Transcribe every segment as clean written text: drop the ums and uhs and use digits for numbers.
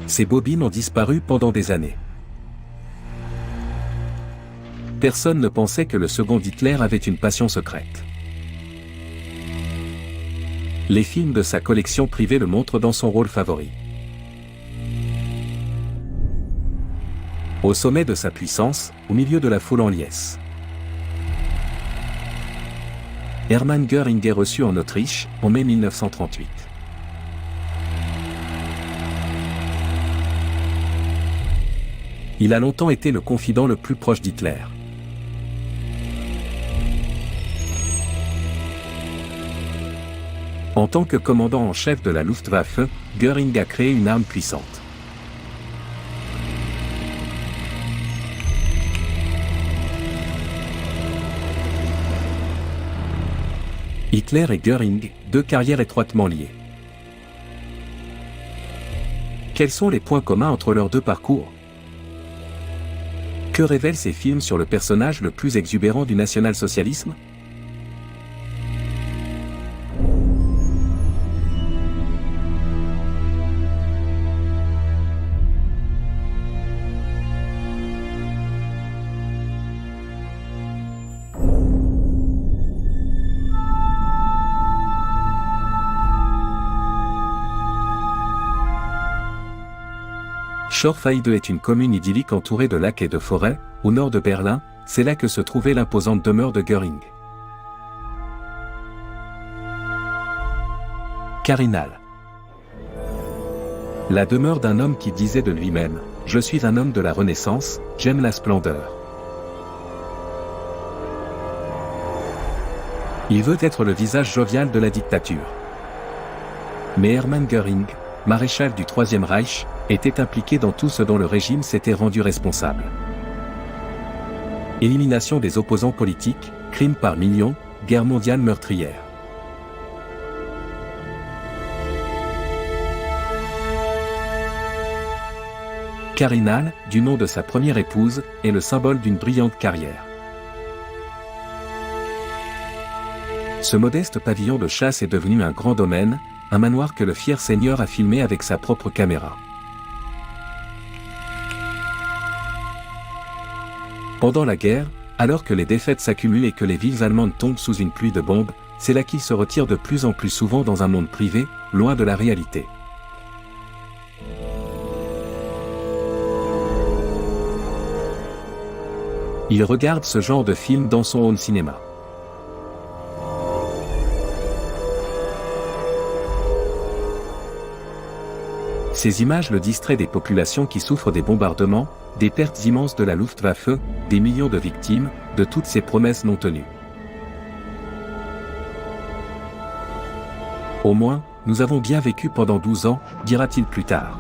Ces bobines ont disparu pendant des années. Personne ne pensait que le second Hitler avait une passion secrète. Les films de sa collection privée le montrent dans son rôle favori. Au sommet de sa puissance, au milieu de la foule en liesse. Hermann Göring est reçu en Autriche, en mai 1938. Il a longtemps été le confident le plus proche d'Hitler. En tant que commandant en chef de la Luftwaffe, Göring a créé une arme puissante. Hitler et Göring, deux carrières étroitement liées. Quels sont les points communs entre leurs deux parcours ? Que révèlent ces films sur le personnage le plus exubérant du national-socialisme ? Schorfheide est une commune idyllique entourée de lacs et de forêts, au nord de Berlin, c'est là que se trouvait l'imposante demeure de Göring. Carinal. La demeure d'un homme qui disait de lui-même « Je suis un homme de la Renaissance, j'aime la splendeur ». Il veut être le visage jovial de la dictature. Mais Hermann Göring, maréchal du Troisième Reich, était impliqué dans tout ce dont le régime s'était rendu responsable. Élimination des opposants politiques, crimes par millions, guerre mondiale meurtrière. Carinal, du nom de sa première épouse, est le symbole d'une brillante carrière. Ce modeste pavillon de chasse est devenu un grand domaine, un manoir que le fier seigneur a filmé avec sa propre caméra. Pendant la guerre, alors que les défaites s'accumulent et que les villes allemandes tombent sous une pluie de bombes, c'est là qu'il se retire de plus en plus souvent dans un monde privé, loin de la réalité. Il regarde ce genre de film dans son home cinéma. Ces images le distraient des populations qui souffrent des bombardements, des pertes immenses de la Luftwaffe, des millions de victimes, de toutes ces promesses non tenues. Au moins, nous avons bien vécu pendant 12 ans, dira-t-il plus tard.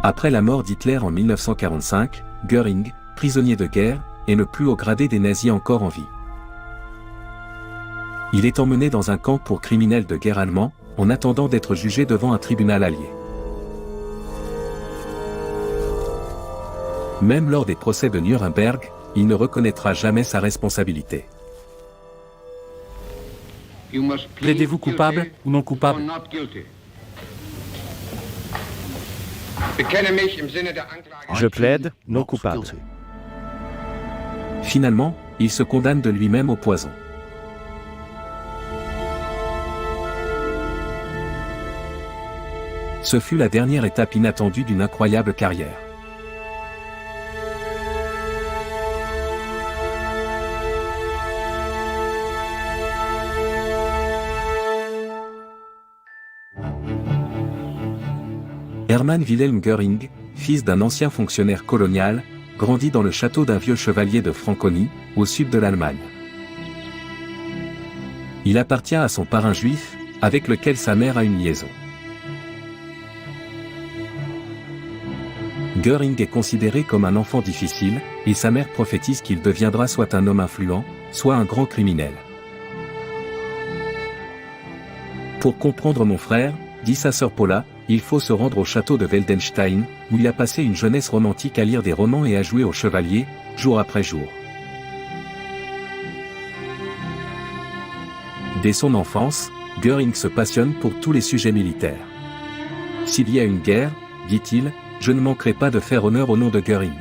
Après la mort d'Hitler en 1945, Göring, prisonnier de guerre, est le plus haut gradé des nazis encore en vie. Il est emmené dans un camp pour criminels de guerre allemands, en attendant d'être jugé devant un tribunal allié. Même lors des procès de Nuremberg, il ne reconnaîtra jamais sa responsabilité. Plaidez-vous coupable ou non coupable ? Je plaide non coupable. Finalement, il se condamne de lui-même au poison. Ce fut la dernière étape inattendue d'une incroyable carrière. Hermann Wilhelm Göring, fils d'un ancien fonctionnaire colonial, grandit dans le château d'un vieux chevalier de Franconie, au sud de l'Allemagne. Il appartient à son parrain juif, avec lequel sa mère a une liaison. Göring est considéré comme un enfant difficile, et sa mère prophétise qu'il deviendra soit un homme influent, soit un grand criminel. Pour comprendre mon frère, dit sa sœur Paula, il faut se rendre au château de Weldenstein, où il a passé une jeunesse romantique à lire des romans et à jouer au chevalier, jour après jour. Dès son enfance, Göring se passionne pour tous les sujets militaires. S'il y a une guerre, dit-il, je ne manquerai pas de faire honneur au nom de Göring.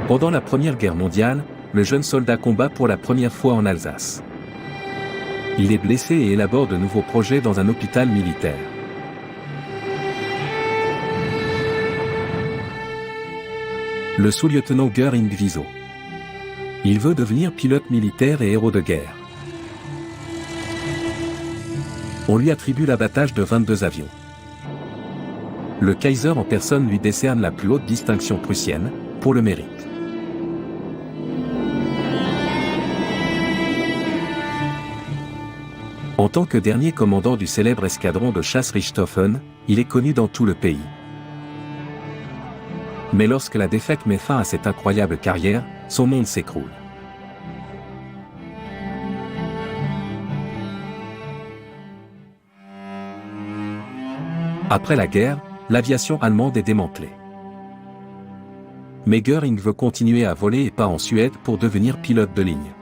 Pendant la Première Guerre mondiale, le jeune soldat combat pour la première fois en Alsace. Il est blessé et élabore de nouveaux projets dans un hôpital militaire. Le sous-lieutenant Göring Wieso. Il veut devenir pilote militaire et héros de guerre. On lui attribue l'abattage de 22 avions. Le Kaiser en personne lui décerne la plus haute distinction prussienne, pour le mérite. En tant que dernier commandant du célèbre escadron de chasse Richthofen, il est connu dans tout le pays. Mais lorsque la défaite met fin à cette incroyable carrière, son monde s'écroule. Après la guerre, l'aviation allemande est démantelée. Mais Göring veut continuer à voler et part en Suède pour devenir pilote de ligne.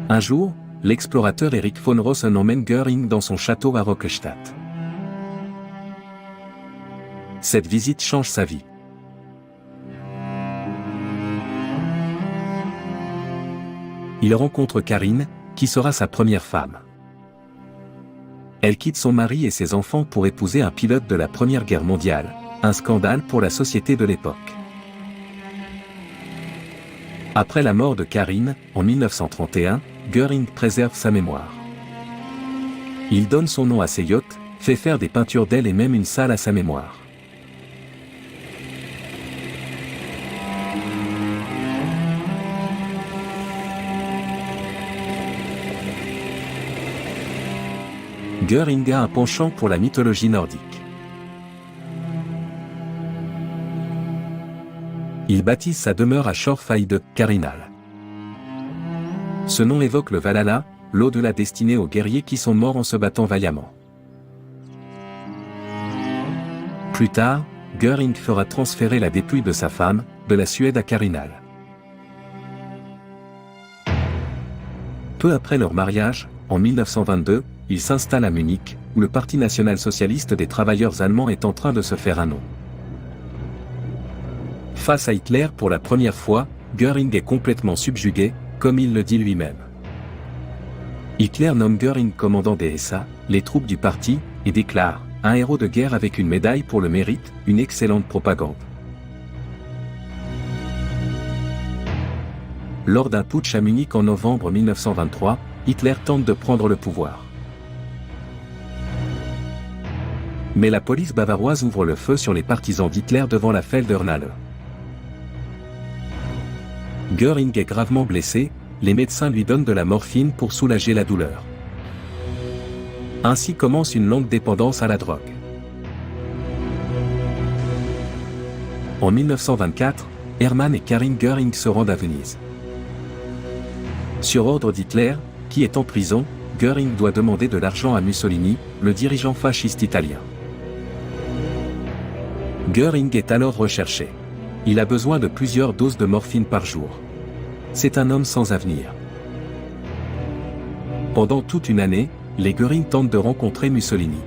Un jour, l'explorateur Erich von Rosen emmène Göring dans son château à Rockestadt. Cette visite change sa vie. Il rencontre Karine, qui sera sa première femme. Elle quitte son mari et ses enfants pour épouser un pilote de la Première Guerre mondiale, un scandale pour la société de l'époque. Après la mort de Karine, en 1931, Göring préserve sa mémoire. Il donne son nom à ses yachts, fait faire des peintures d'elle et même une salle à sa mémoire. Göring a un penchant pour la mythologie nordique. Il baptise sa demeure à Shorefide Karinal. Ce nom évoque le Valhalla, l'au-delà destiné aux guerriers qui sont morts en se battant vaillamment. Plus tard, Göring fera transférer la dépouille de sa femme, de la Suède à Karinal. Peu après leur mariage, en 1922, il s'installe à Munich, où le Parti national-socialiste des travailleurs allemands est en train de se faire un nom. Face à Hitler pour la première fois, Göring est complètement subjugué, comme il le dit lui-même. Hitler nomme Göring commandant des SA, les troupes du parti, et déclare « un héros de guerre avec une médaille pour le mérite, une excellente propagande ». Lors d'un putsch à Munich en novembre 1923, Hitler tente de prendre le pouvoir. Mais la police bavaroise ouvre le feu sur les partisans d'Hitler devant la Feldherrnhalle. Göring est gravement blessé, les médecins lui donnent de la morphine pour soulager la douleur. Ainsi commence une longue dépendance à la drogue. En 1924, Hermann et Karin Göring se rendent à Venise. Sur ordre d'Hitler, qui est en prison, Göring doit demander de l'argent à Mussolini, le dirigeant fasciste italien. Göring est alors recherché. Il a besoin de plusieurs doses de morphine par jour. C'est un homme sans avenir. Pendant toute une année, les Göring tentent de rencontrer Mussolini.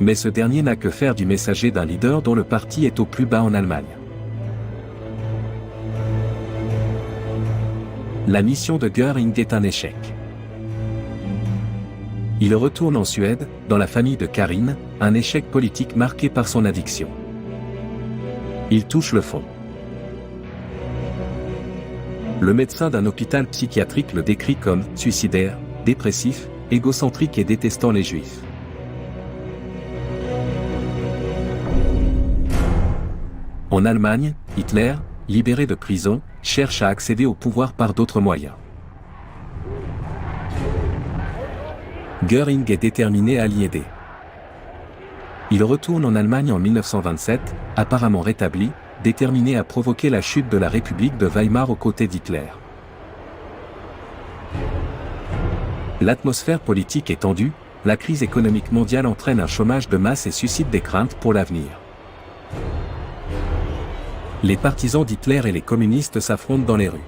Mais ce dernier n'a que faire du messager d'un leader dont le parti est au plus bas en Allemagne. La mission de Göring est un échec. Il retourne en Suède, dans la famille de Karine, un échec politique marqué par son addiction. Il touche le fond. Le médecin d'un hôpital psychiatrique le décrit comme suicidaire, dépressif, égocentrique et détestant les juifs. En Allemagne, Hitler, libéré de prison, cherche à accéder au pouvoir par d'autres moyens. Göring est déterminé à l'y aider. Il retourne en Allemagne en 1927, apparemment rétabli, déterminé à provoquer la chute de la République de Weimar aux côtés d'Hitler. L'atmosphère politique est tendue, la crise économique mondiale entraîne un chômage de masse et suscite des craintes pour l'avenir. Les partisans d'Hitler et les communistes s'affrontent dans les rues.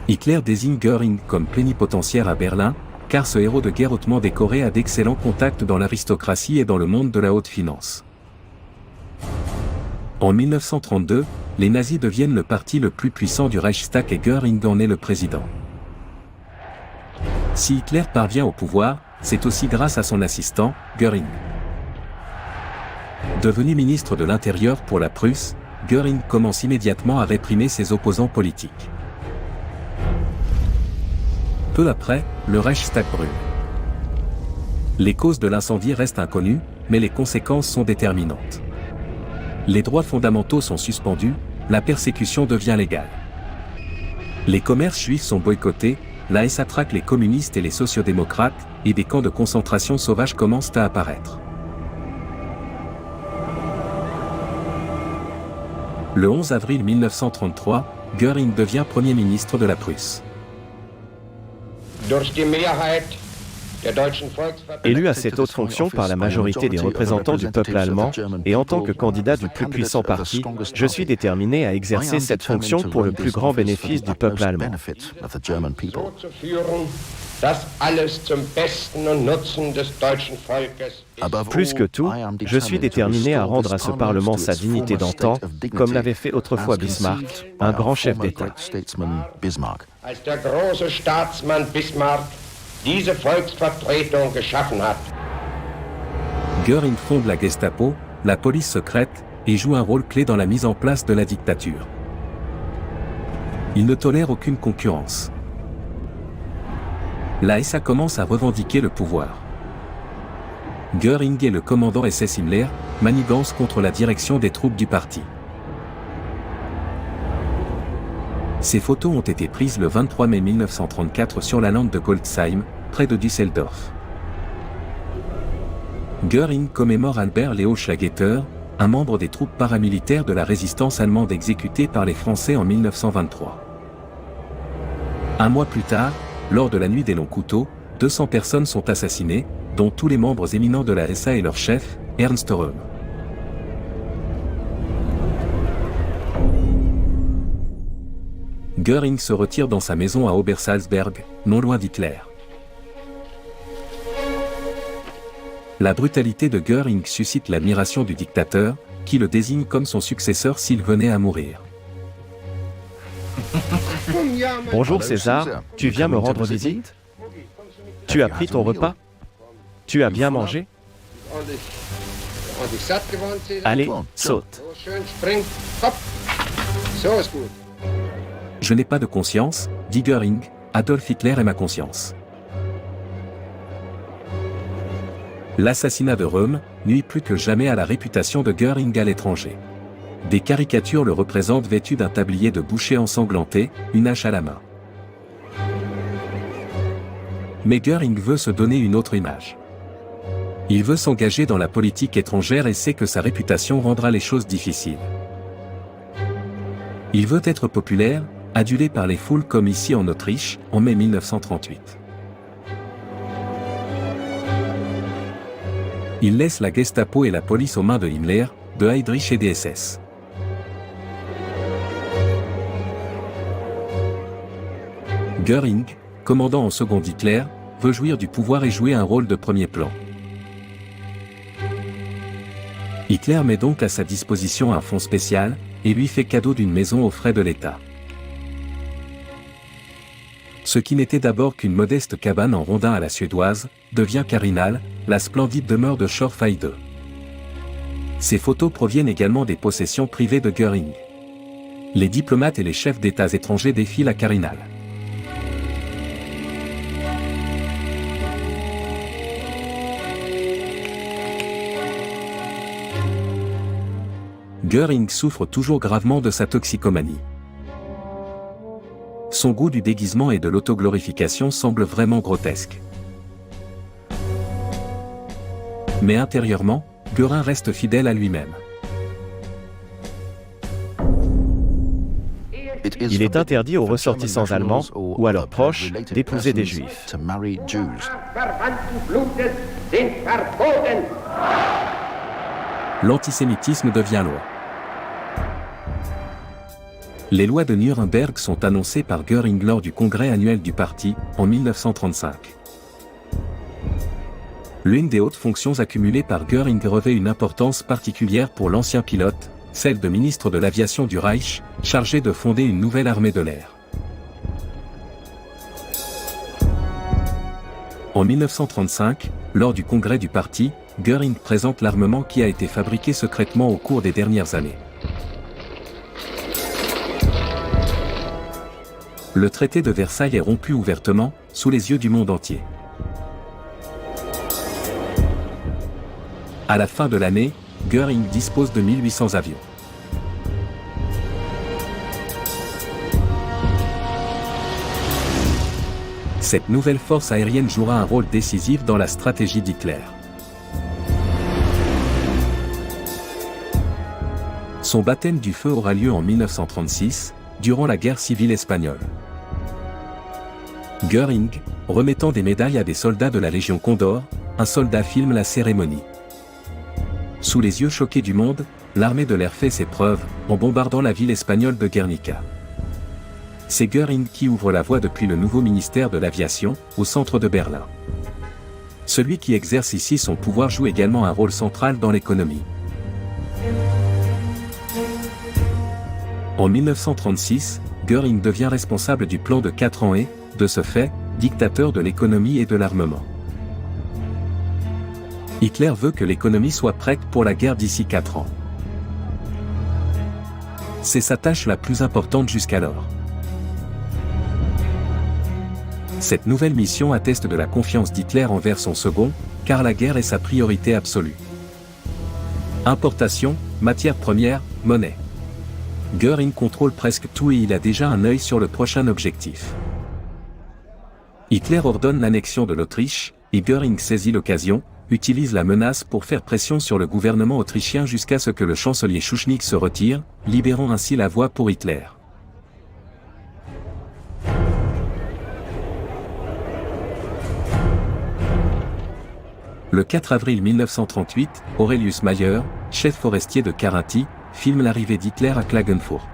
Hitler désigne Göring comme plénipotentiaire à Berlin, car ce héros de guerre hautement décoré a d'excellents contacts dans l'aristocratie et dans le monde de la haute finance. En 1932, les nazis deviennent le parti le plus puissant du Reichstag et Göring en est le président. Si Hitler parvient au pouvoir, c'est aussi grâce à son assistant, Göring. Devenu ministre de l'Intérieur pour la Prusse, Göring commence immédiatement à réprimer ses opposants politiques. Peu après, le Reichstag brûle. Les causes de l'incendie restent inconnues, mais les conséquences sont déterminantes. Les droits fondamentaux sont suspendus, la persécution devient légale. Les commerces juifs sont boycottés, la SA traque les communistes et les sociodémocrates, et des camps de concentration sauvages commencent à apparaître. Le 11 avril 1933, Göring devient Premier ministre de la Prusse. Élu à cette haute fonction par la majorité des représentants du peuple allemand, et en tant que candidat du plus puissant parti, je suis déterminé à exercer cette fonction pour le plus grand bénéfice du peuple allemand. Plus que tout, je suis déterminé à rendre à ce Parlement sa dignité d'antan, comme l'avait fait autrefois Bismarck, un grand chef d'État. Göring fonde la Gestapo, la police secrète, et joue un rôle clé dans la mise en place de la dictature. Il ne tolère aucune concurrence. La SA commence à revendiquer le pouvoir. Göring et le commandant SS Himmler manigancent contre la direction des troupes du parti. Ces photos ont été prises le 23 mai 1934 sur la lande de Goldsheim, près de Düsseldorf. Göring commémore Albert Leo Schlageter, un membre des troupes paramilitaires de la résistance allemande exécuté par les Français en 1923. Un mois plus tard, lors de la nuit des longs couteaux, 200 personnes sont assassinées, dont tous les membres éminents de la SA et leur chef, Ernst Röhm. Göring se retire dans sa maison à Obersalzberg, non loin d'Hitler. La brutalité de Göring suscite l'admiration du dictateur, qui le désigne comme son successeur s'il venait à mourir. Bonjour César, tu viens me rendre visite? Tu as pris ton repas? Tu as bien mangé? Allez, saute. Je n'ai pas de conscience, dit Göring, Adolf Hitler est ma conscience. L'assassinat de Röhm nuit plus que jamais à la réputation de Göring à l'étranger. Des caricatures le représentent vêtu d'un tablier de boucher ensanglanté, une hache à la main. Mais Göring veut se donner une autre image. Il veut s'engager dans la politique étrangère et sait que sa réputation rendra les choses difficiles. Il veut être populaire, adulé par les foules comme ici en Autriche, en mai 1938. Il laisse la Gestapo et la police aux mains de Himmler, de Heydrich et des SS. Göring, commandant en second Hitler, veut jouir du pouvoir et jouer un rôle de premier plan. Hitler met donc à sa disposition un fonds spécial, et lui fait cadeau d'une maison aux frais de l'État. Ce qui n'était d'abord qu'une modeste cabane en rondin à la suédoise, devient Carinal, la splendide demeure de Schorfheide. Ces photos proviennent également des possessions privées de Göring. Les diplomates et les chefs d'États étrangers défilent à Carinal. Göring souffre toujours gravement de sa toxicomanie. Son goût du déguisement et de l'autoglorification semble vraiment grotesque. Mais intérieurement, Göring reste fidèle à lui-même. Il est interdit aux ressortissants allemands, ou à leurs proches, d'épouser des juifs. L'antisémitisme devient loi. Les lois de Nuremberg sont annoncées par Göring lors du congrès annuel du parti, en 1935. L'une des hautes fonctions accumulées par Göring revêt une importance particulière pour l'ancien pilote, celle de ministre de l'aviation du Reich, chargé de fonder une nouvelle armée de l'air. En 1935, lors du congrès du parti, Göring présente l'armement qui a été fabriqué secrètement au cours des dernières années. Le traité de Versailles est rompu ouvertement, sous les yeux du monde entier. À la fin de l'année, Göring dispose de 1800 avions. Cette nouvelle force aérienne jouera un rôle décisif dans la stratégie d'Hitler. Son baptême du feu aura lieu en 1936, durant la guerre civile espagnole. Göring, remettant des médailles à des soldats de la Légion Condor, un soldat filme la cérémonie. Sous les yeux choqués du monde, l'armée de l'air fait ses preuves, en bombardant la ville espagnole de Guernica. C'est Göring qui ouvre la voie depuis le nouveau ministère de l'Aviation, au centre de Berlin. Celui qui exerce ici son pouvoir joue également un rôle central dans l'économie. En 1936, Göring devient responsable du plan de 4 ans et, de ce fait, dictateur de l'économie et de l'armement. Hitler veut que l'économie soit prête pour la guerre d'ici 4 ans. C'est sa tâche la plus importante jusqu'alors. Cette nouvelle mission atteste de la confiance d'Hitler envers son second, car la guerre est sa priorité absolue. Importation, matières premières, monnaie. Göring contrôle presque tout et il a déjà un œil sur le prochain objectif. Hitler ordonne l'annexion de l'Autriche, et Göring saisit l'occasion, utilise la menace pour faire pression sur le gouvernement autrichien jusqu'à ce que le chancelier Schuschnigg se retire, libérant ainsi la voie pour Hitler. Le 4 avril 1938, Aurelius Mayer, chef forestier de Carinthie, filme l'arrivée d'Hitler à Klagenfurt.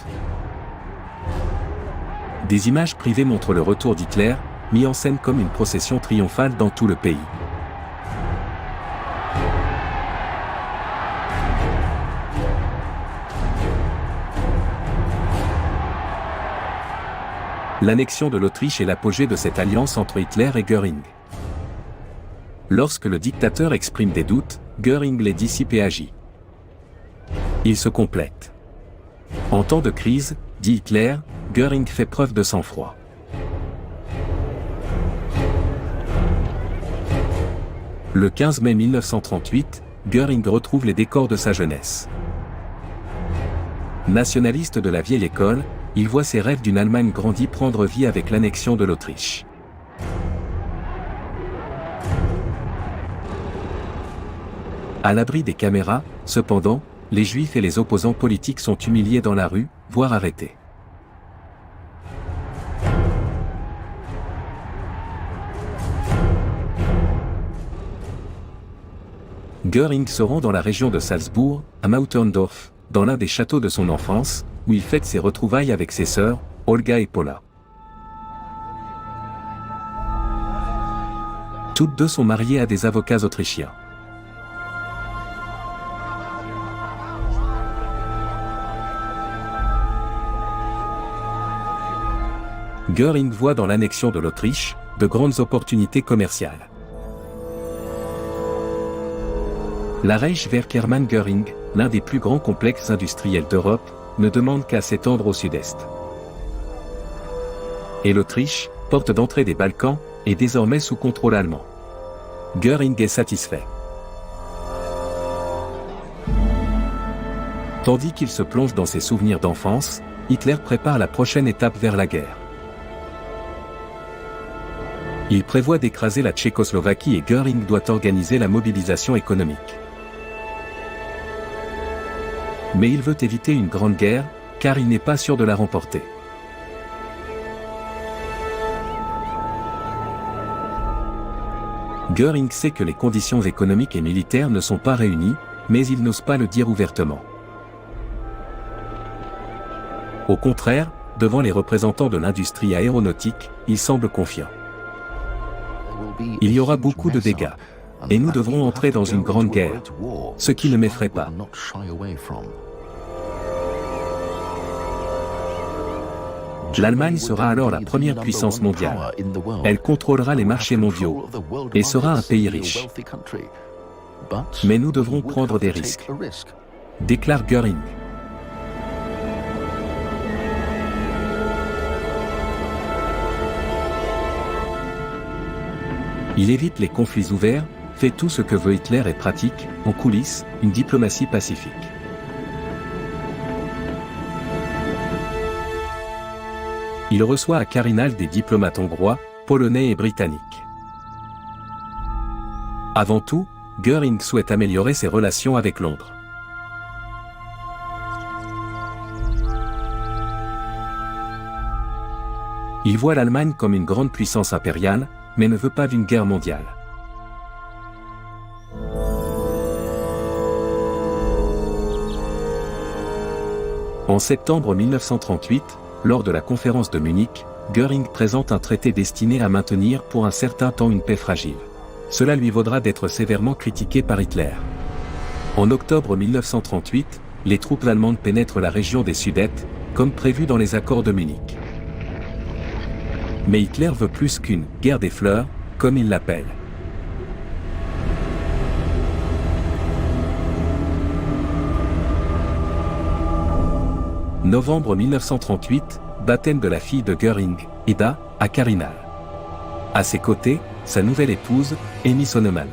Des images privées montrent le retour d'Hitler, mis en scène comme une procession triomphale dans tout le pays. L'annexion de l'Autriche est l'apogée de cette alliance entre Hitler et Göring. Lorsque le dictateur exprime des doutes, Göring les dissipe et agit. Il se complète. En temps de crise, dit Hitler, Göring fait preuve de sang-froid. Le 15 mai 1938, Göring retrouve les décors de sa jeunesse. Nationaliste de la vieille école, il voit ses rêves d'une Allemagne grandie prendre vie avec l'annexion de l'Autriche. À l'abri des caméras, cependant, les juifs et les opposants politiques sont humiliés dans la rue, voire arrêtés. Göring se rend dans la région de Salzbourg, à Mauterndorf, dans l'un des châteaux de son enfance, où il fête ses retrouvailles avec ses sœurs, Olga et Paula. Toutes deux sont mariées à des avocats autrichiens. Göring voit dans l'annexion de l'Autriche de grandes opportunités commerciales. La Reichswerk-Hermann Göring, l'un des plus grands complexes industriels d'Europe, ne demande qu'à s'étendre au sud-est. Et l'Autriche, porte d'entrée des Balkans, est désormais sous contrôle allemand. Göring est satisfait. Tandis qu'il se plonge dans ses souvenirs d'enfance, Hitler prépare la prochaine étape vers la guerre. Il prévoit d'écraser la Tchécoslovaquie et Göring doit organiser la mobilisation économique. Mais il veut éviter une grande guerre, car il n'est pas sûr de la remporter. Göring sait que les conditions économiques et militaires ne sont pas réunies, mais il n'ose pas le dire ouvertement. Au contraire, devant les représentants de l'industrie aéronautique, il semble confiant. Il y aura beaucoup de dégâts. Et nous devrons entrer dans une grande guerre, ce qui ne m'effraie pas. L'Allemagne sera alors la première puissance mondiale. Elle contrôlera les marchés mondiaux et sera un pays riche. Mais nous devrons prendre des risques, déclare Göring. Il évite les conflits ouverts, fait tout ce que veut Hitler et pratique, en coulisses, une diplomatie pacifique. Il reçoit à Quirinal des diplomates hongrois, polonais et britanniques. Avant tout, Göring souhaite améliorer ses relations avec Londres. Il voit l'Allemagne comme une grande puissance impériale, mais ne veut pas d'une guerre mondiale. En septembre 1938, lors de la conférence de Munich, Göring présente un traité destiné à maintenir pour un certain temps une paix fragile. Cela lui vaudra d'être sévèrement critiqué par Hitler. En octobre 1938, les troupes allemandes pénètrent la région des Sudètes, comme prévu dans les accords de Munich. Mais Hitler veut plus qu'une « guerre des fleurs », comme il l'appelle. Novembre 1938, baptême de la fille de Göring, Ida, à Quirinal. À ses côtés, sa nouvelle épouse, Emmy Sonnemann.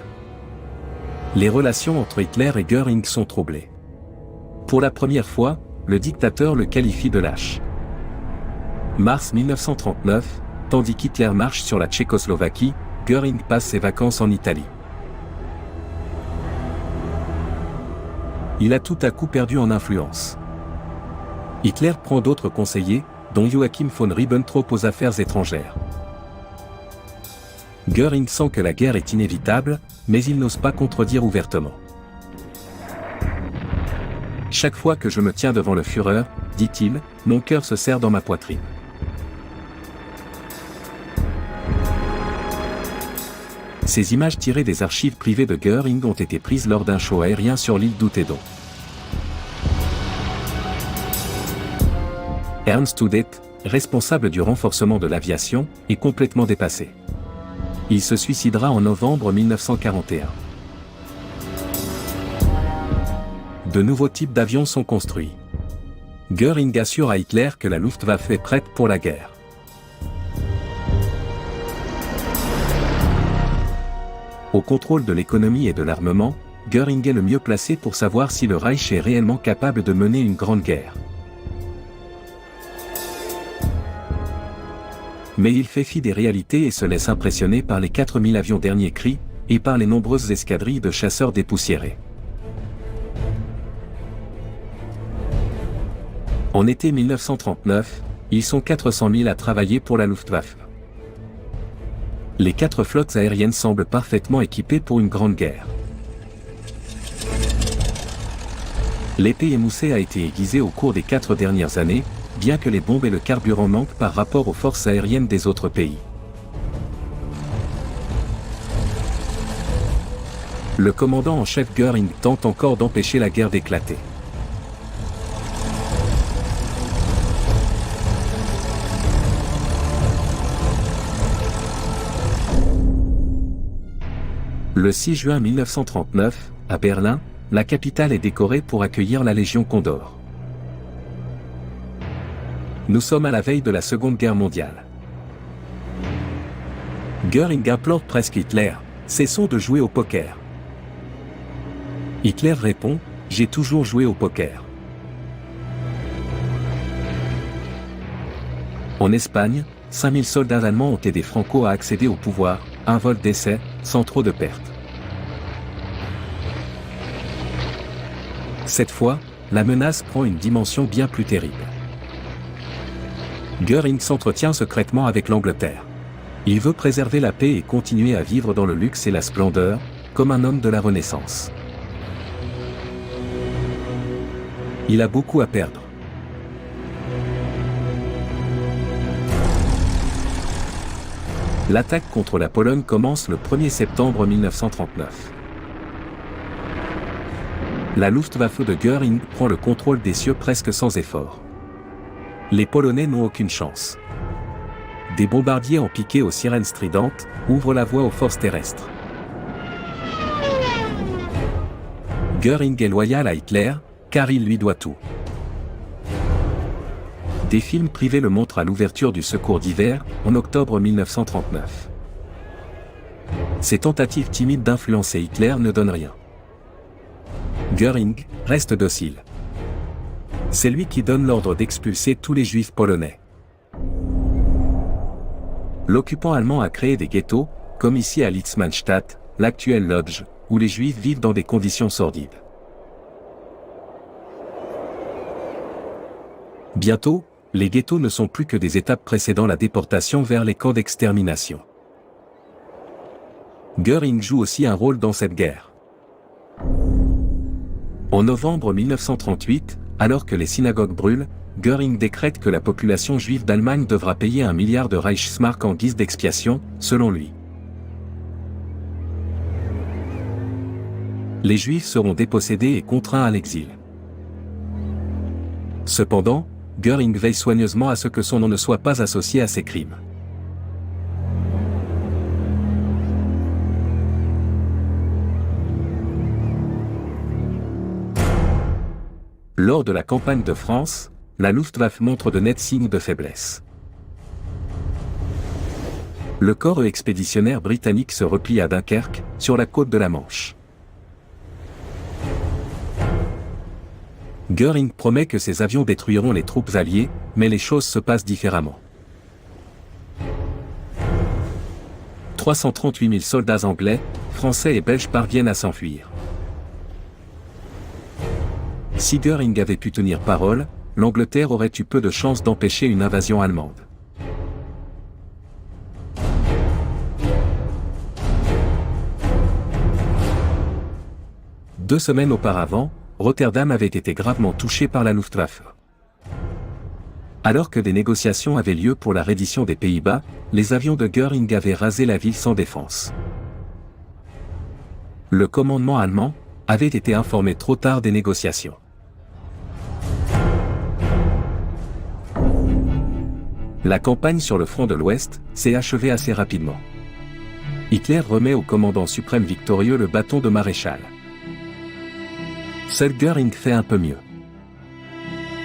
Les relations entre Hitler et Göring sont troublées. Pour la première fois, le dictateur le qualifie de lâche. Mars 1939, tandis qu'Hitler marche sur la Tchécoslovaquie, Göring passe ses vacances en Italie. Il a tout à coup perdu en influence. Hitler prend d'autres conseillers, dont Joachim von Ribbentrop aux affaires étrangères. Göring sent que la guerre est inévitable, mais il n'ose pas contredire ouvertement. Chaque fois que je me tiens devant le Führer, dit-il, mon cœur se serre dans ma poitrine. Ces images tirées des archives privées de Göring ont été prises lors d'un show aérien sur l'île d'Usedom. Ernst Udet, responsable du renforcement de l'aviation, est complètement dépassé. Il se suicidera en novembre 1941. De nouveaux types d'avions sont construits. Göring assure à Hitler que la Luftwaffe est prête pour la guerre. Au contrôle de l'économie et de l'armement, Göring est le mieux placé pour savoir si le Reich est réellement capable de mener une grande guerre. Mais il fait fi des réalités et se laisse impressionner par les 4000 avions dernier cri, et par les nombreuses escadrilles de chasseurs dépoussiérés. En été 1939, ils sont 400 000 à travailler pour la Luftwaffe. Les 4 flottes aériennes semblent parfaitement équipées pour une grande guerre. L'épée émoussée a été aiguisée au cours des 4 dernières années, bien que les bombes et le carburant manquent par rapport aux forces aériennes des autres pays. Le commandant en chef Göring tente encore d'empêcher la guerre d'éclater. Le 6 juin 1939, à Berlin, la capitale est décorée pour accueillir la Légion Condor. Nous sommes à la veille de la Seconde Guerre mondiale. Göring implore presque Hitler, cessons de jouer au poker. Hitler répond, j'ai toujours joué au poker. En Espagne, 5000 soldats allemands ont aidé Franco à accéder au pouvoir, un vol d'essai, sans trop de pertes. Cette fois, la menace prend une dimension bien plus terrible. Göring s'entretient secrètement avec l'Angleterre. Il veut préserver la paix et continuer à vivre dans le luxe et la splendeur, comme un homme de la Renaissance. Il a beaucoup à perdre. L'attaque contre la Pologne commence le 1er septembre 1939. La Luftwaffe de Göring prend le contrôle des cieux presque sans effort. Les Polonais n'ont aucune chance. Des bombardiers en piqué aux sirènes stridentes ouvrent la voie aux forces terrestres. Göring est loyal à Hitler, car il lui doit tout. Des films privés le montrent à l'ouverture du secours d'hiver, en octobre 1939. Ces tentatives timides d'influencer Hitler ne donnent rien. Göring reste docile. C'est lui qui donne l'ordre d'expulser tous les juifs polonais. L'occupant allemand a créé des ghettos, comme ici à Litzmannstadt, l'actuelle Lodz, où les juifs vivent dans des conditions sordides. Bientôt, les ghettos ne sont plus que des étapes précédant la déportation vers les camps d'extermination. Göring joue aussi un rôle dans cette guerre. En novembre 1938, alors que les synagogues brûlent, Göring décrète que la population juive d'Allemagne devra payer 1 milliard de Reichsmark en guise d'expiation, selon lui. Les Juifs seront dépossédés et contraints à l'exil. Cependant, Göring veille soigneusement à ce que son nom ne soit pas associé à ces crimes. Lors de la campagne de France, la Luftwaffe montre de nets signes de faiblesse. Le corps expéditionnaire britannique se replie à Dunkerque, sur la côte de la Manche. Göring promet que ses avions détruiront les troupes alliées, mais les choses se passent différemment. 338 000 soldats anglais, français et belges parviennent à s'enfuir. Si Göring avait pu tenir parole, l'Angleterre aurait eu peu de chances d'empêcher une invasion allemande. Deux semaines auparavant, Rotterdam avait été gravement touché par la Luftwaffe. Alors que des négociations avaient lieu pour la reddition des Pays-Bas, les avions de Göring avaient rasé la ville sans défense. Le commandement allemand avait été informé trop tard des négociations. La campagne sur le front de l'Ouest s'est achevée assez rapidement. Hitler remet au commandant suprême victorieux le bâton de maréchal. Seul Göring fait un peu mieux.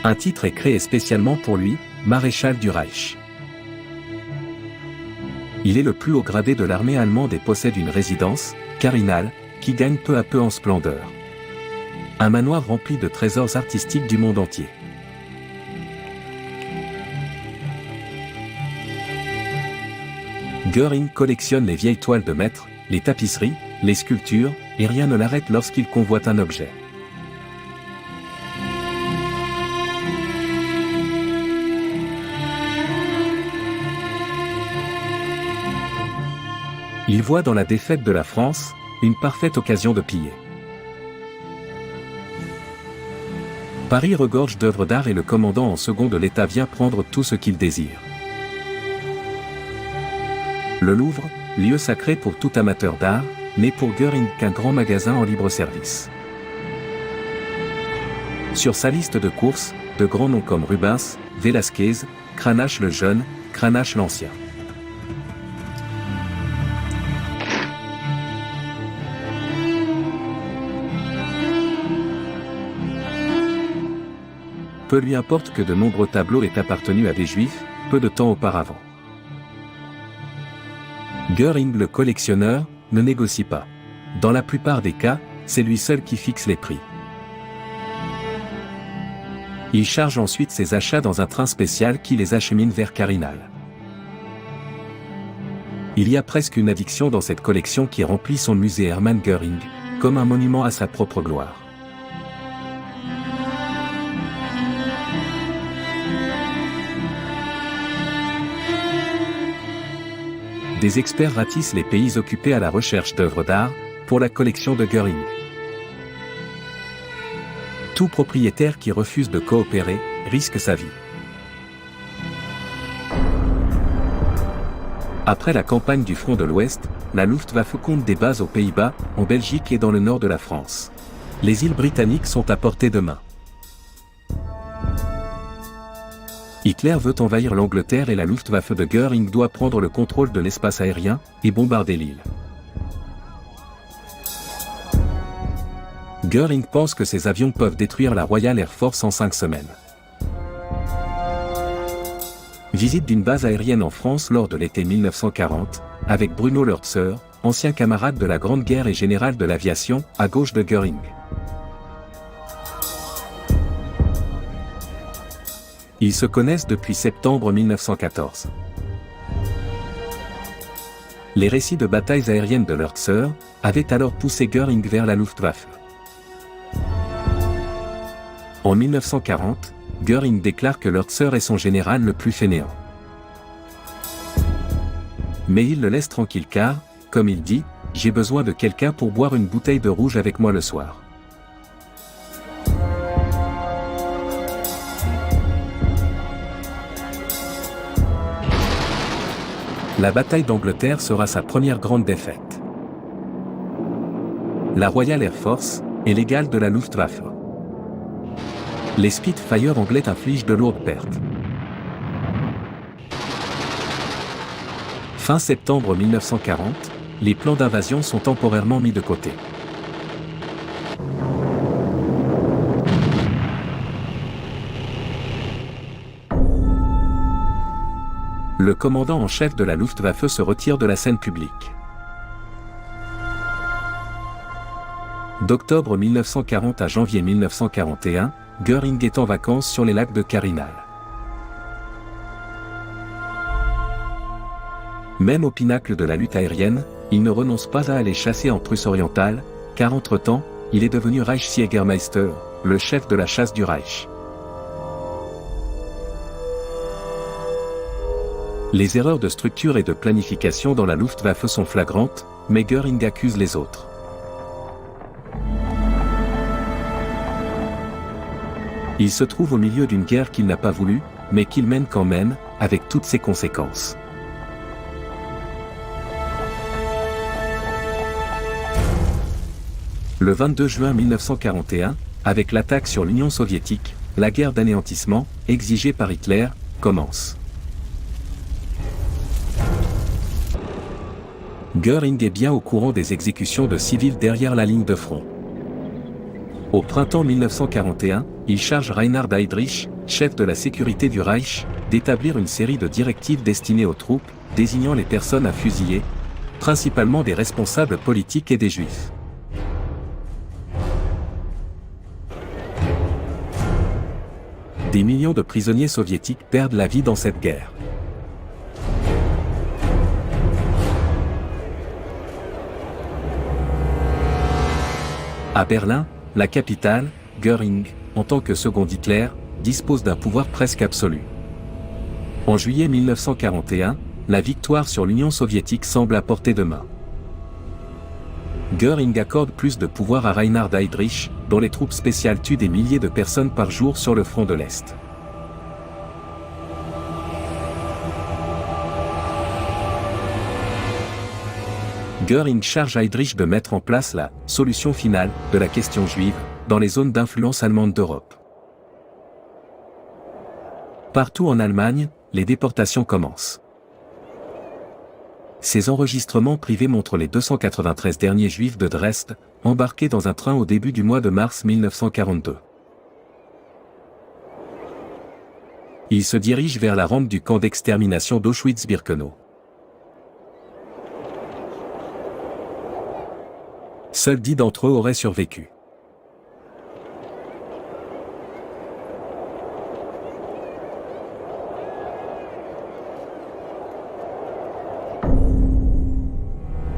Un titre est créé spécialement pour lui, maréchal du Reich. Il est le plus haut gradé de l'armée allemande et possède une résidence, Carinal, qui gagne peu à peu en splendeur. Un manoir rempli de trésors artistiques du monde entier. Göring collectionne les vieilles toiles de maître, les tapisseries, les sculptures, et rien ne l'arrête lorsqu'il convoite un objet. Il voit dans la défaite de la France, une parfaite occasion de piller. Paris regorge d'œuvres d'art et le commandant en second de l'État vient prendre tout ce qu'il désire. Le Louvre, lieu sacré pour tout amateur d'art, n'est pour Göring qu'un grand magasin en libre service. Sur sa liste de courses, de grands noms comme Rubens, Velázquez, Cranach le jeune, Cranach l'ancien. Peu lui importe que de nombreux tableaux aient appartenu à des juifs, peu de temps auparavant. Göring le collectionneur, ne négocie pas. Dans la plupart des cas, c'est lui seul qui fixe les prix. Il charge ensuite ses achats dans un train spécial qui les achemine vers Carinal. Il y a presque une addiction dans cette collection qui remplit son musée Hermann Göring, comme un monument à sa propre gloire. Des experts ratissent les pays occupés à la recherche d'œuvres d'art, pour la collection de Göring. Tout propriétaire qui refuse de coopérer, risque sa vie. Après la campagne du front de l'Ouest, la Luftwaffe compte des bases aux Pays-Bas, en Belgique et dans le nord de la France. Les îles britanniques sont à portée de main. Hitler veut envahir l'Angleterre et la Luftwaffe de Göring doit prendre le contrôle de l'espace aérien et bombarder l'île. Göring pense que ces avions peuvent détruire la Royal Air Force en 5 semaines. Visite d'une base aérienne en France lors de l'été 1940, avec Bruno Lurtzer, ancien camarade de la Grande Guerre et général de l'aviation, à gauche de Göring. Ils se connaissent depuis septembre 1914. Les récits de batailles aériennes de Lurtzer avaient alors poussé Göring vers la Luftwaffe. En 1940, Göring déclare que Lurtzer est son général le plus fainéant. Mais il le laisse tranquille car, comme il dit, « J'ai besoin de quelqu'un pour boire une bouteille de rouge avec moi le soir ». La bataille d'Angleterre sera sa première grande défaite. La Royal Air Force est l'égale de la Luftwaffe. Les Spitfire anglais infligent de lourdes pertes. Fin septembre 1940, les plans d'invasion sont temporairement mis de côté. Le commandant en chef de la Luftwaffe se retire de la scène publique. D'octobre 1940 à janvier 1941, Göring est en vacances sur les lacs de Carinal. Même au pinacle de la lutte aérienne, il ne renonce pas à aller chasser en Prusse orientale, car entre-temps, il est devenu Reichsjägermeister, le chef de la chasse du Reich. Les erreurs de structure et de planification dans la Luftwaffe sont flagrantes, mais Göring accuse les autres. Il se trouve au milieu d'une guerre qu'il n'a pas voulu, mais qu'il mène quand même, avec toutes ses conséquences. Le 22 juin 1941, avec l'attaque sur l'Union soviétique, la guerre d'anéantissement, exigée par Hitler, commence. Göring est bien au courant des exécutions de civils derrière la ligne de front. Au printemps 1941, il charge Reinhard Heydrich, chef de la sécurité du Reich, d'établir une série de directives destinées aux troupes, désignant les personnes à fusiller, principalement des responsables politiques et des Juifs. Des millions de prisonniers soviétiques perdent la vie dans cette guerre. À Berlin, la capitale, Göring, en tant que second Hitler, dispose d'un pouvoir presque absolu. En juillet 1941, la victoire sur l'Union soviétique semble à portée de main. Göring accorde plus de pouvoir à Reinhard Heydrich, dont les troupes spéciales tuent des milliers de personnes par jour sur le front de l'Est. Göring charge Heydrich de mettre en place la « solution finale » de la question juive, dans les zones d'influence allemande d'Europe. Partout en Allemagne, les déportations commencent. Ces enregistrements privés montrent les 293 derniers juifs de Dresde, embarqués dans un train au début du mois de mars 1942. Ils se dirigent vers la rampe du camp d'extermination d'Auschwitz-Birkenau. Seuls 10 d'entre eux auraient survécu.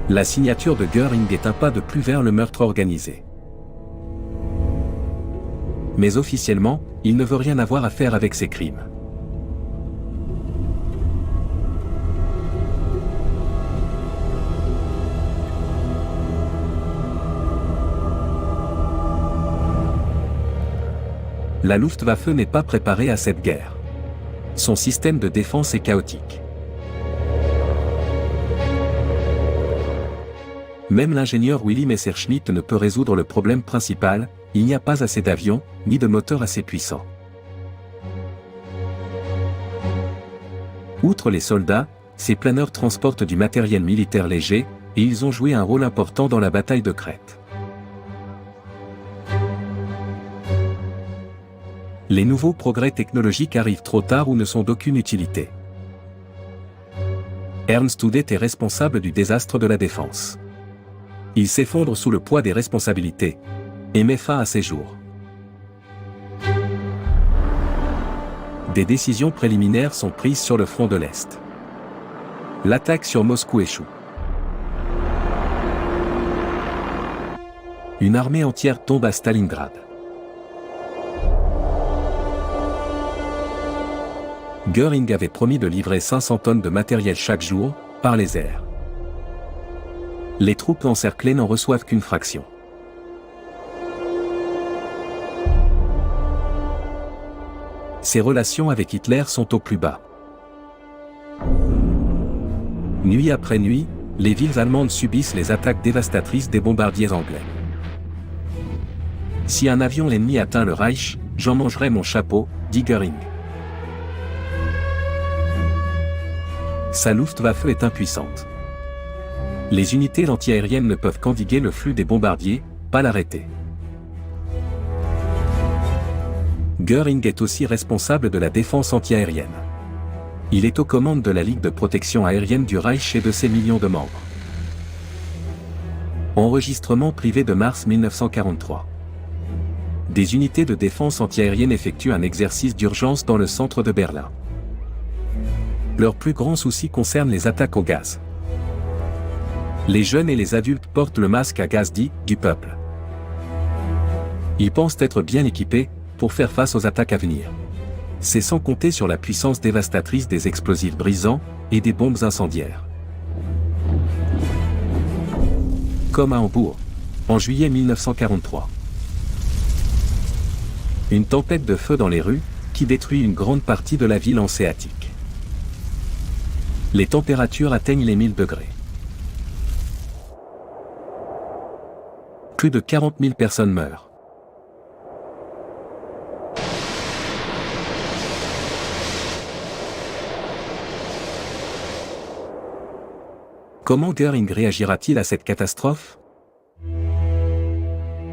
La signature de Göring est un pas de plus vers le meurtre organisé. Mais officiellement, il ne veut rien avoir à faire avec ces crimes. La Luftwaffe n'est pas préparée à cette guerre. Son système de défense est chaotique. Même l'ingénieur Willy Messerschmitt ne peut résoudre le problème principal, il n'y a pas assez d'avions, ni de moteurs assez puissants. Outre les soldats, ces planeurs transportent du matériel militaire léger, et ils ont joué un rôle important dans la bataille de Crète. Les nouveaux progrès technologiques arrivent trop tard ou ne sont d'aucune utilité. Ernst Udet est responsable du désastre de la défense. Il s'effondre sous le poids des responsabilités et met fin à ses jours. Des décisions préliminaires sont prises sur le front de l'Est. L'attaque sur Moscou échoue. Une armée entière tombe à Stalingrad. Göring avait promis de livrer 500 tonnes de matériel chaque jour, par les airs. Les troupes encerclées n'en reçoivent qu'une fraction. Ses relations avec Hitler sont au plus bas. Nuit après nuit, les villes allemandes subissent les attaques dévastatrices des bombardiers anglais. Si un avion ennemi atteint le Reich, j'en mangerai mon chapeau, dit Göring. Sa Luftwaffe est impuissante. Les unités antiaériennes ne peuvent qu'endiguer le flux des bombardiers, pas l'arrêter. Göring est aussi responsable de la défense antiaérienne. Il est aux commandes de la Ligue de protection aérienne du Reich et de ses millions de membres. Enregistrement privé de mars 1943. Des unités de défense antiaérienne effectuent un exercice d'urgence dans le centre de Berlin. Leur plus grand souci concerne les attaques au gaz. Les jeunes et les adultes portent le masque à gaz dit « du peuple ». Ils pensent être bien équipés pour faire face aux attaques à venir. C'est sans compter sur la puissance dévastatrice des explosifs brisants et des bombes incendiaires. Comme à Hambourg, en juillet 1943. Une tempête de feu dans les rues, qui détruit une grande partie de la ville hanséatique. Les températures atteignent les 1000 degrés. Plus de 40 000 personnes meurent. Comment Göring réagira-t-il à cette catastrophe?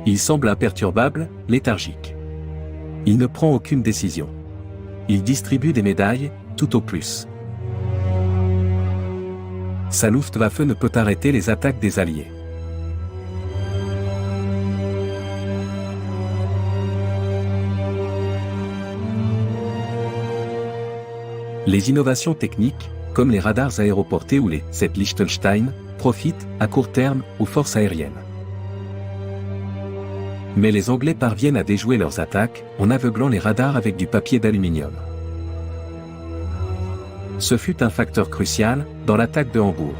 Il semble imperturbable, léthargique. Il ne prend aucune décision. Il distribue des médailles, tout au plus. Sa Luftwaffe ne peut arrêter les attaques des Alliés. Les innovations techniques, comme les radars aéroportés ou les SEP Liechtenstein, profitent, à court terme, aux forces aériennes. Mais les Anglais parviennent à déjouer leurs attaques, en aveuglant les radars avec du papier d'aluminium. Ce fut un facteur crucial, dans l'attaque de Hambourg.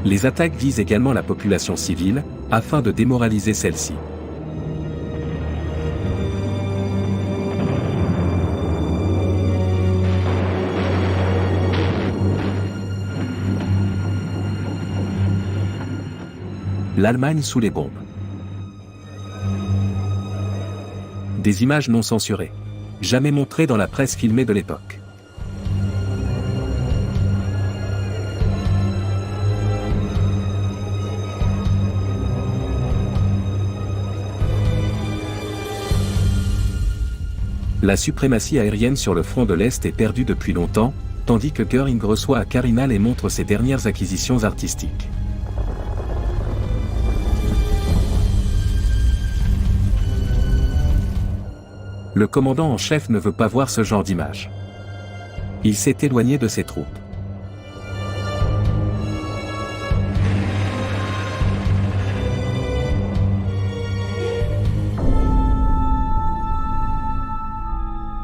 Les attaques visent également la population civile, afin de démoraliser celle-ci. L'Allemagne sous les bombes. Des images non censurées. Jamais montrées dans la presse filmée de l'époque. La suprématie aérienne sur le front de l'Est est perdue depuis longtemps, tandis que Göring reçoit à Carinal et montre ses dernières acquisitions artistiques. Le commandant en chef ne veut pas voir ce genre d'image. Il s'est éloigné de ses troupes.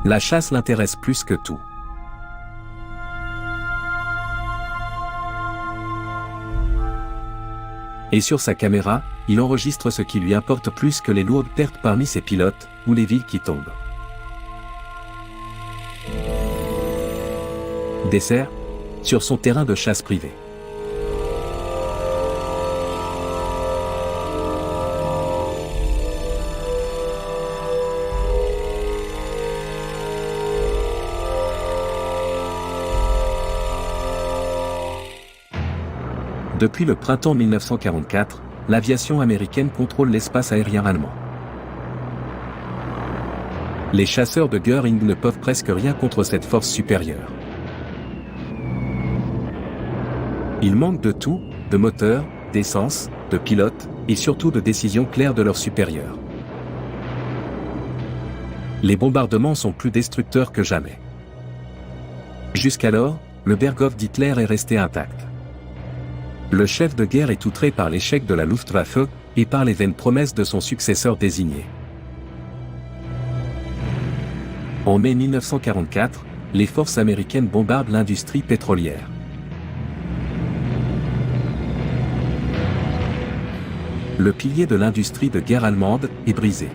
La chasse l'intéresse plus que tout. Et sur sa caméra, il enregistre ce qui lui importe plus que les lourdes pertes parmi ses pilotes, ou les villes qui tombent. Dessert, sur son terrain de chasse privé. Depuis le printemps 1944, l'aviation américaine contrôle l'espace aérien allemand. Les chasseurs de Göring ne peuvent presque rien contre cette force supérieure. Ils manquent de tout, de moteurs, d'essence, de pilotes, et surtout de décisions claires de leurs supérieurs. Les bombardements sont plus destructeurs que jamais. Jusqu'alors, le Berghof d'Hitler est resté intact. Le chef de guerre est outré par l'échec de la Luftwaffe et par les vaines promesses de son successeur désigné. En mai 1944, les forces américaines bombardent l'industrie pétrolière. Le pilier de l'industrie de guerre allemande est brisé.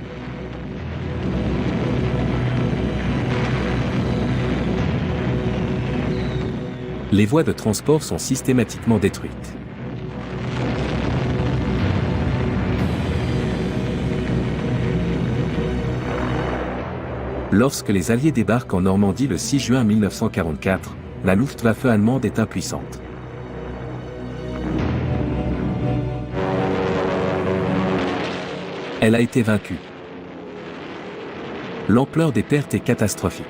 Les voies de transport sont systématiquement détruites. Lorsque les Alliés débarquent en Normandie le 6 juin 1944, la Luftwaffe allemande est impuissante. Elle a été vaincue. L'ampleur des pertes est catastrophique.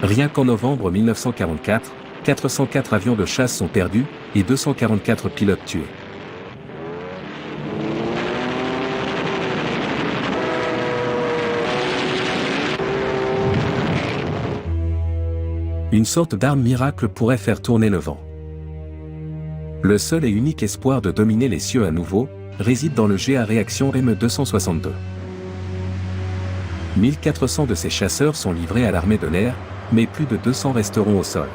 Rien qu'en novembre 1944, 404 avions de chasse sont perdus et 244 pilotes tués. Une sorte d'arme miracle pourrait faire tourner le vent. Le seul et unique espoir de dominer les cieux à nouveau réside dans le jet à réaction M262. 1400 de ces chasseurs sont livrés à l'armée de l'air, mais plus de 200 resteront au sol.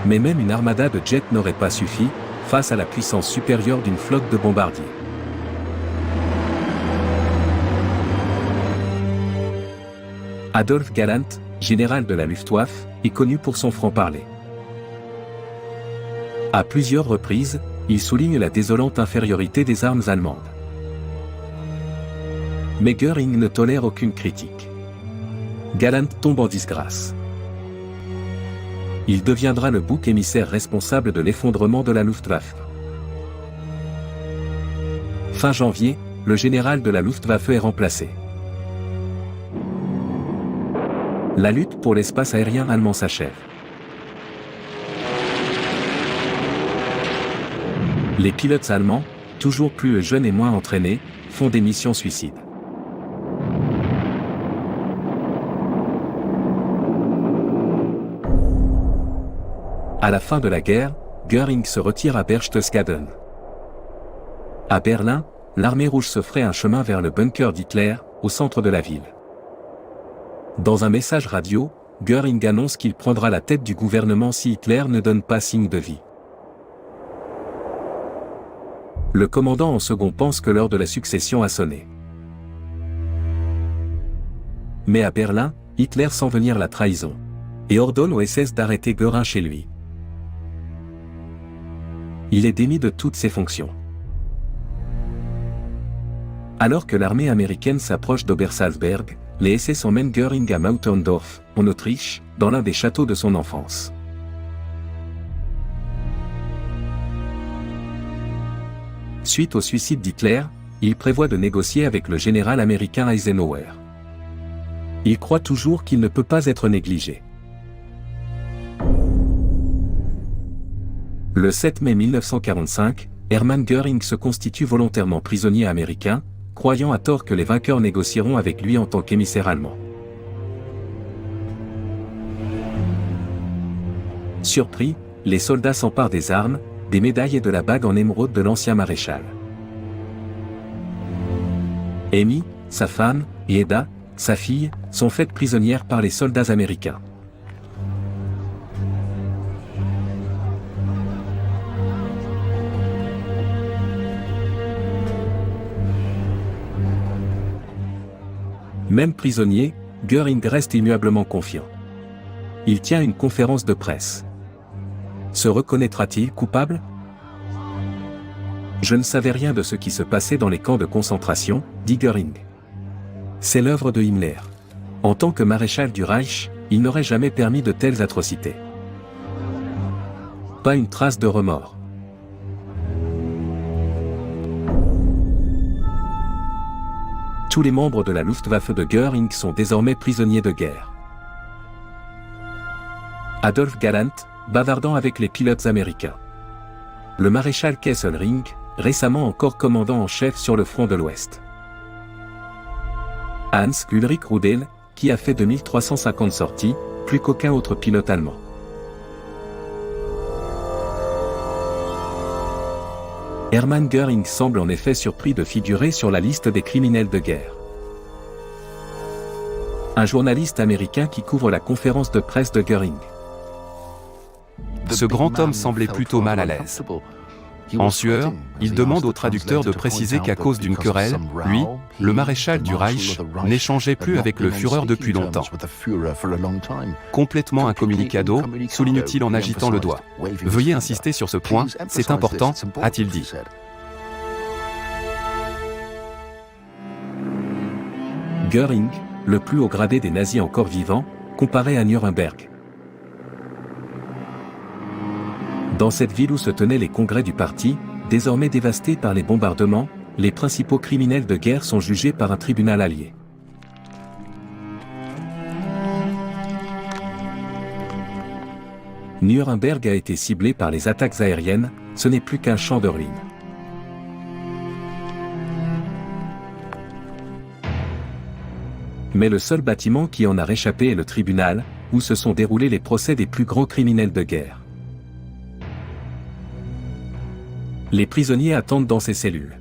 Mais même une armada de jets n'aurait pas suffi, face à la puissance supérieure d'une flotte de bombardiers. Adolf Galland, général de la Luftwaffe, est connu pour son franc-parler. À plusieurs reprises, il souligne la désolante infériorité des armes allemandes. Mais Göring ne tolère aucune critique. Galland tombe en disgrâce. Il deviendra le bouc émissaire responsable de l'effondrement de la Luftwaffe. Fin janvier, le général de la Luftwaffe est remplacé. La lutte pour l'espace aérien allemand s'achève. Les pilotes allemands, toujours plus jeunes et moins entraînés, font des missions suicides. À la fin de la guerre, Göring se retire à Berchtesgaden. À Berlin, l'armée rouge se ferait un chemin vers le bunker d'Hitler, au centre de la ville. Dans un message radio, Göring annonce qu'il prendra la tête du gouvernement si Hitler ne donne pas signe de vie. Le commandant en second pense que l'heure de la succession a sonné. Mais à Berlin, Hitler sent venir la trahison et ordonne au SS d'arrêter Göring chez lui. Il est démis de toutes ses fonctions. Alors que l'armée américaine s'approche d'Obersalzberg, les SS emmènent Göring à Mautendorf, en Autriche, dans l'un des châteaux de son enfance. Suite au suicide d'Hitler, il prévoit de négocier avec le général américain Eisenhower. Il croit toujours qu'il ne peut pas être négligé. Le 7 mai 1945, Hermann Göring se constitue volontairement prisonnier américain, croyant à tort que les vainqueurs négocieront avec lui en tant qu'émissaire allemand. Surpris, les soldats s'emparent des armes, des médailles et de la bague en émeraude de l'ancien maréchal. Amy, sa femme, et Eda, sa fille, sont faites prisonnières par les soldats américains. Même prisonnier, Göring reste immuablement confiant. Il tient une conférence de presse. Se reconnaîtra-t-il coupable ? Je ne savais rien de ce qui se passait dans les camps de concentration, dit Göring. C'est l'œuvre de Himmler. En tant que maréchal du Reich, il n'aurait jamais permis de telles atrocités. Pas une trace de remords. Tous les membres de la Luftwaffe de Göring sont désormais prisonniers de guerre. Adolf Galland, bavardant avec les pilotes américains. Le maréchal Kesselring, récemment encore commandant en chef sur le front de l'Ouest. Hans Ulrich Rudel, qui a fait 2350 sorties, plus qu'aucun autre pilote allemand. Hermann Göring semble en effet surpris de figurer sur la liste des criminels de guerre. Un journaliste américain qui couvre la conférence de presse de Göring. Ce grand homme semblait plutôt mal à l'aise. En sueur, il demande au traducteur de préciser qu'à cause d'une querelle, lui, le maréchal du Reich, n'échangeait plus avec le Führer depuis longtemps. Complètement incommunicado, souligne-t-il en agitant le doigt. Veuillez insister sur ce point, c'est important, a-t-il dit. Göring, le plus haut gradé des nazis encore vivants, comparé à Nuremberg. Dans cette ville où se tenaient les congrès du parti, désormais dévastés par les bombardements, les principaux criminels de guerre sont jugés par un tribunal allié. Nuremberg a été ciblé par les attaques aériennes, ce n'est plus qu'un champ de ruines. Mais le seul bâtiment qui en a réchappé est le tribunal, où se sont déroulés les procès des plus grands criminels de guerre. Les prisonniers attendent dans ces cellules.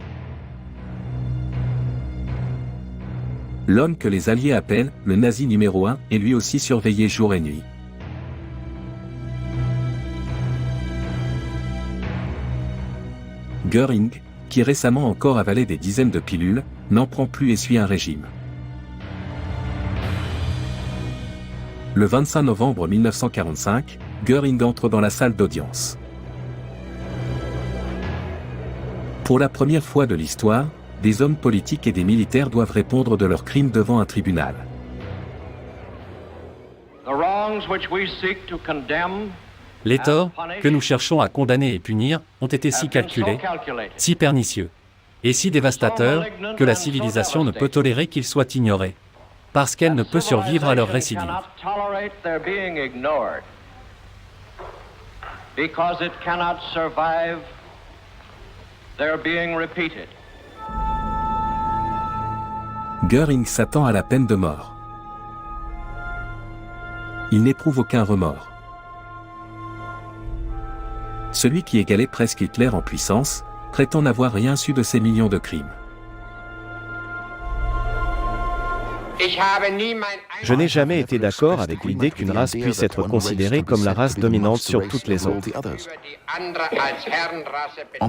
L'homme que les Alliés appellent le nazi numéro 1 est lui aussi surveillé jour et nuit. Göring, qui récemment encore avalait des dizaines de pilules, n'en prend plus et suit un régime. Le 25 novembre 1945, Göring entre dans la salle d'audience. Pour la première fois de l'histoire, des hommes politiques et des militaires doivent répondre de leurs crimes devant un tribunal. Les torts que nous cherchons à condamner et punir ont été si calculés, si pernicieux, et si dévastateurs que la civilisation ne peut tolérer qu'ils soient ignorés, parce qu'elle ne peut survivre à leur récidive. Göring s'attend à la peine de mort. Il n'éprouve aucun remords. Celui qui égalait presque Hitler en puissance, prétend n'avoir rien su de ces millions de crimes. Je n'ai jamais été d'accord avec l'idée qu'une race puisse être considérée comme la race dominante sur toutes les autres.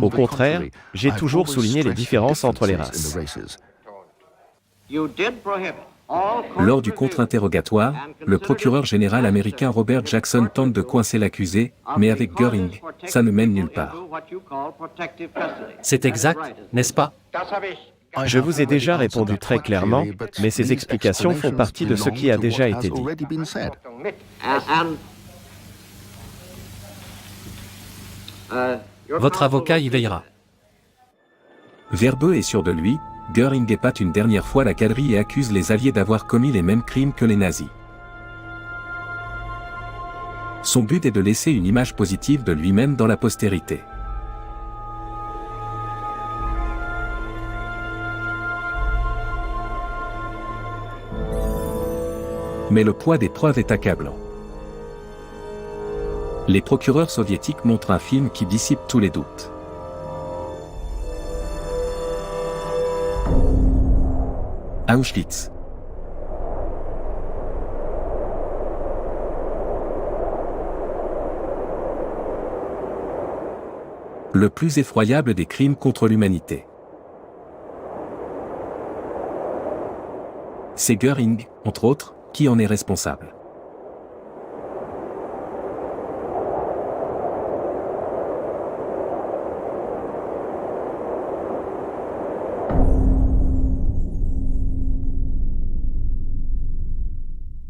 Au contraire, j'ai toujours souligné les différences entre les races. Lors du contre-interrogatoire, le procureur général américain Robert Jackson tente de coincer l'accusé, mais avec Göring, ça ne mène nulle part. C'est exact, n'est-ce pas ? Je vous ai déjà répondu très clairement, mais ces explications font partie de ce qui a déjà été dit. Votre avocat y veillera. Verbeux et sûr de lui, Göring épate une dernière fois la galerie et accuse les Alliés d'avoir commis les mêmes crimes que les nazis. Son but est de laisser une image positive de lui-même dans la postérité. Mais le poids des preuves est accablant. Les procureurs soviétiques montrent un film qui dissipe tous les doutes. Auschwitz. Le plus effroyable des crimes contre l'humanité. C'est Göring, entre autres, qui en est responsable.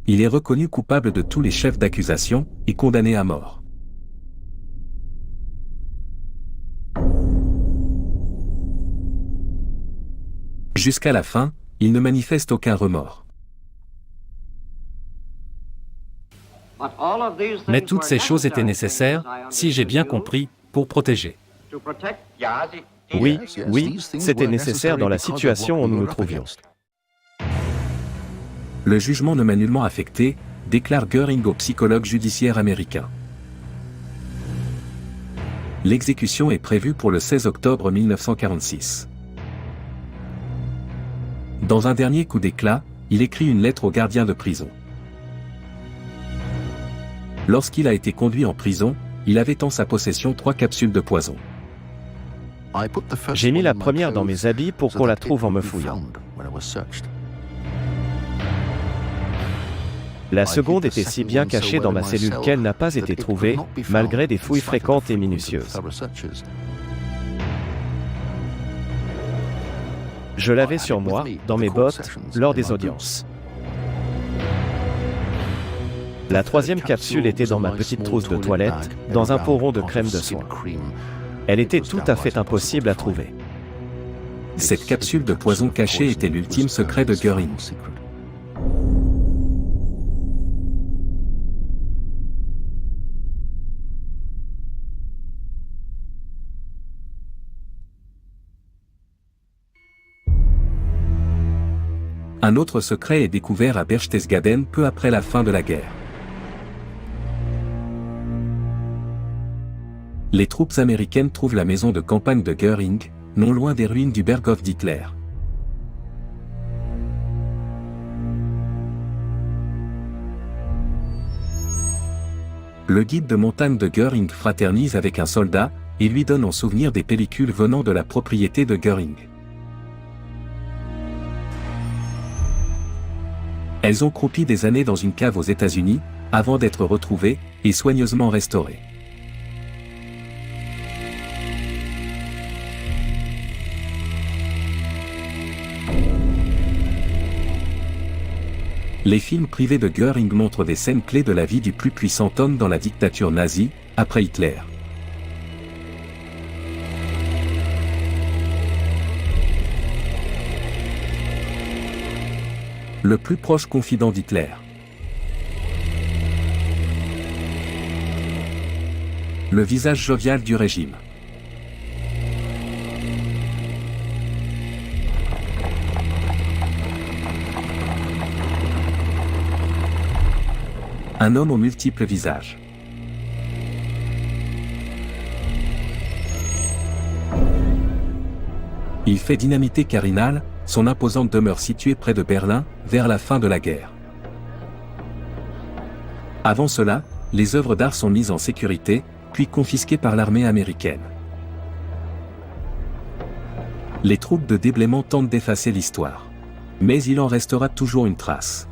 Il est reconnu coupable de tous les chefs d'accusation et condamné à mort. Jusqu'à la fin, il ne manifeste aucun remords. Mais toutes ces choses étaient nécessaires, si j'ai bien compris, pour protéger. Oui, c'était nécessaire dans la situation où nous nous trouvions. Le jugement ne m'a nullement affecté, déclare Göring au psychologue judiciaire américain. L'exécution est prévue pour le 16 octobre 1946. Dans un dernier coup d'éclat, il écrit une lettre au gardien de prison. Lorsqu'il a été conduit en prison, il avait en sa possession 3 capsules de poison. J'ai mis la première dans mes habits pour qu'on la trouve en me fouillant. La seconde était si bien cachée dans ma cellule qu'elle n'a pas été trouvée, malgré des fouilles fréquentes et minutieuses. Je l'avais sur moi, dans mes bottes, lors des audiences. La troisième capsule était dans ma petite trousse de toilette, dans un pot rond de crème de soin. Elle était tout à fait impossible à trouver. Cette capsule de poison caché était l'ultime secret de Göring. Un autre secret est découvert à Berchtesgaden peu après la fin de la guerre. Les troupes américaines trouvent la maison de campagne de Göring, non loin des ruines du Berghof d'Hitler. Le guide de montagne de Göring fraternise avec un soldat et lui donne en souvenir des pellicules venant de la propriété de Göring. Elles ont croupi des années dans une cave aux États-Unis, avant d'être retrouvées et soigneusement restaurées. Les films privés de Göring montrent des scènes clés de la vie du plus puissant homme dans la dictature nazie, après Hitler. Le plus proche confident d'Hitler. Le visage jovial du régime. Un homme aux multiples visages. Il fait dynamiter Carinal, son imposante demeure située près de Berlin, vers la fin de la guerre. Avant cela, les œuvres d'art sont mises en sécurité, puis confisquées par l'armée américaine. Les troupes de déblaiement tentent d'effacer l'histoire. Mais il en restera toujours une trace.